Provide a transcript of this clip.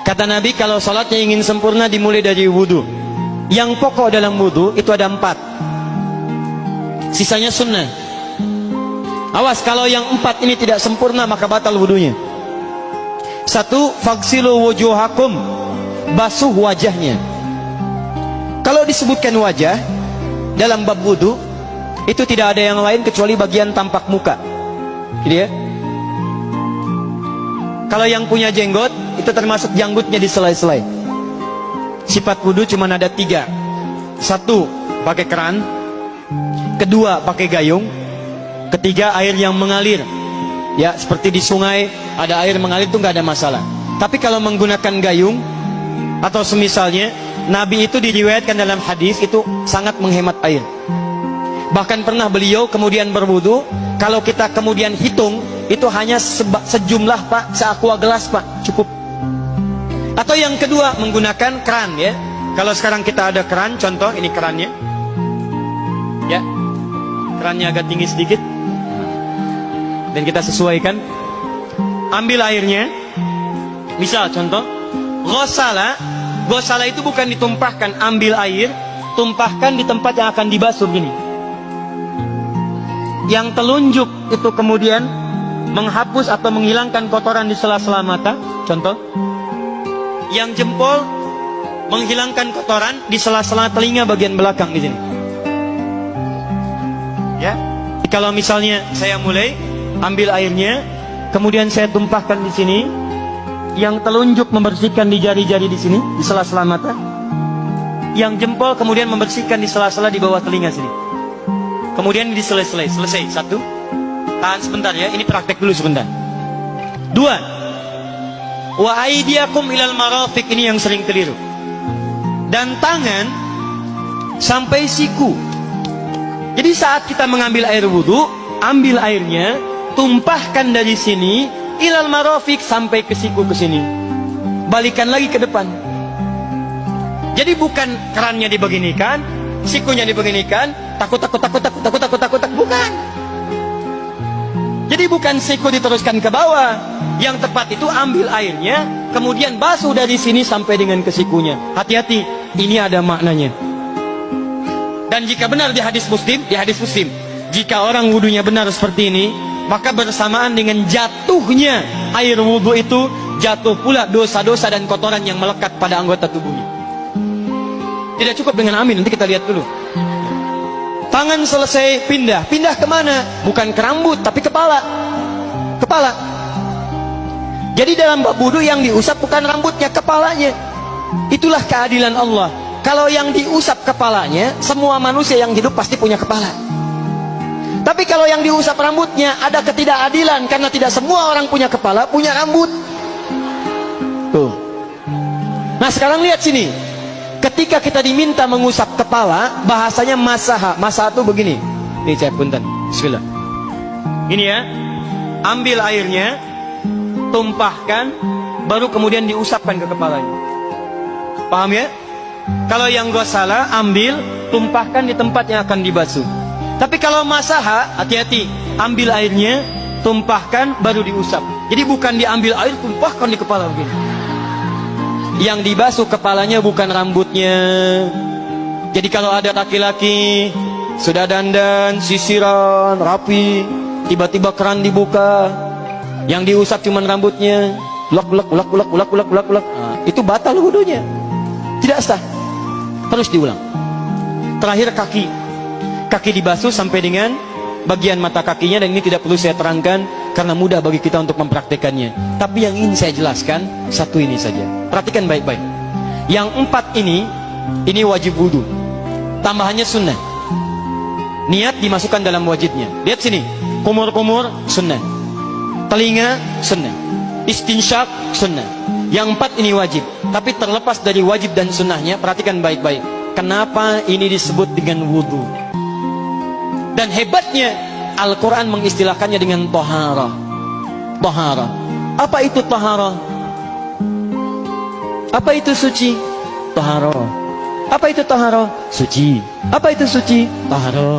Kata Nabi, kalau sholatnya ingin sempurna dimulai dari wudhu. Yang pokok dalam wudhu itu ada 4. Sisanya sunnah. Awas, kalau yang 4 ini tidak sempurna maka batal wudhunya. 1. Faghsilu wujuhakum, basuh wajahnya. Kalau disebutkan wajah dalam bab wudhu, itu tidak ada yang lain kecuali bagian tampak muka. Gitu ya. Kalau yang punya jenggot, itu termasuk janggutnya di selai-selai. Sifat wudhu cuma ada 3. 1. Pakai keran. 2. Pakai gayung. 3. Air yang mengalir. Ya, seperti di sungai ada air mengalir itu nggak ada masalah. Tapi kalau menggunakan gayung atau semisalnya, Nabi itu diriwayatkan dalam hadis itu sangat menghemat air. Bahkan pernah beliau kemudian berwudu, kalau kita kemudian hitung, itu hanya sejumlah Pak, seaqua gelas Pak, cukup. Atau yang kedua, menggunakan keran ya. Kalau sekarang kita ada keran, contoh ini kerannya. Ya, kerannya agak tinggi sedikit. Dan kita sesuaikan. Ambil airnya. Misal contoh, ghosala. Ghosala itu bukan ditumpahkan, ambil air, tumpahkan di tempat yang akan dibasuh gini. Yang telunjuk itu kemudian menghapus atau menghilangkan kotoran di sela-sela mata, contoh. Yang jempol menghilangkan kotoran di sela-sela telinga bagian belakang di sini. Ya. Kalau misalnya saya mulai ambil airnya, kemudian saya tumpahkan di sini. Yang telunjuk membersihkan di jari-jari di sini, di sela-sela mata. Yang jempol kemudian membersihkan di sela-sela di bawah telinga sini. Kemudian di selesai. 1. Tahan sebentar ya, ini praktek dulu sebentar. 2. Wa aydiyakum ilal marafiq, ini yang sering keliru. Dan tangan sampai siku. Jadi saat kita mengambil air wudhu, ambil airnya, tumpahkan dari sini ilal marafiq sampai ke siku ke sini. Balikan lagi ke depan. Jadi bukan kerannya dibeginikan, sikunya dibeginikan, takut, bukan. Jadi bukan siku diteruskan ke bawah. Yang tepat itu ambil airnya, kemudian basuh dari sini sampai dengan ke sikunya. Hati-hati, ini ada maknanya. Dan jika benar di hadis Muslim, jika orang wudunya benar seperti ini, maka bersamaan dengan jatuhnya air wudhu itu, jatuh pula dosa-dosa dan kotoran yang melekat pada anggota tubuhnya. Tidak cukup dengan amin, nanti kita lihat dulu. Tangan selesai, pindah kemana? Bukan ke rambut, tapi kepala. Jadi dalam bab wudu yang diusap bukan rambutnya, kepalanya. Itulah keadilan Allah. Kalau yang diusap kepalanya, semua manusia yang hidup pasti punya kepala. Tapi kalau yang diusap rambutnya, ada ketidakadilan, karena tidak semua orang punya kepala, punya rambut. Tuh. Nah sekarang lihat sini. Ketika kita diminta mengusap kepala, bahasanya masaha. Masaha itu begini. Ini cek punten. Bismillah. Ini ya. Ambil airnya, tumpahkan, baru kemudian diusapkan ke kepalanya. Paham ya? Kalau yang ghosala, ambil, tumpahkan di tempat yang akan dibasuh. Tapi kalau masaha, hati-hati. Ambil airnya, tumpahkan, baru diusap. Jadi bukan diambil air, tumpahkan di kepala begini. Yang dibasuh kepalanya bukan rambutnya. Jadi kalau ada laki-laki sudah dandan, sisiran, rapi, tiba-tiba keran dibuka, yang diusap cuma rambutnya, ulak. Itu batal wudunya. Tidak sah. Terus diulang. Terakhir kaki dibasuh sampai dengan bagian mata kakinya, dan ini tidak perlu saya terangkan karena mudah bagi kita untuk mempraktekannya. Tapi yang ingin saya jelaskan satu ini saja. Perhatikan baik-baik. Yang 4 ini wajib wudu. Tambahannya sunnah. Niat dimasukkan dalam wajibnya. Lihat sini. Kumur-kumur sunnah. Telinga sunnah. Istinsyak sunnah. Yang 4 ini wajib. Tapi terlepas dari wajib dan sunnahnya, perhatikan baik-baik. Kenapa ini disebut dengan wudu? Dan hebatnya Al-Quran mengistilahkannya dengan taharah. Taharah. Apa itu taharah? Apa itu suci? Taharah. Apa itu taharah? Suci. Apa itu suci? Taharah.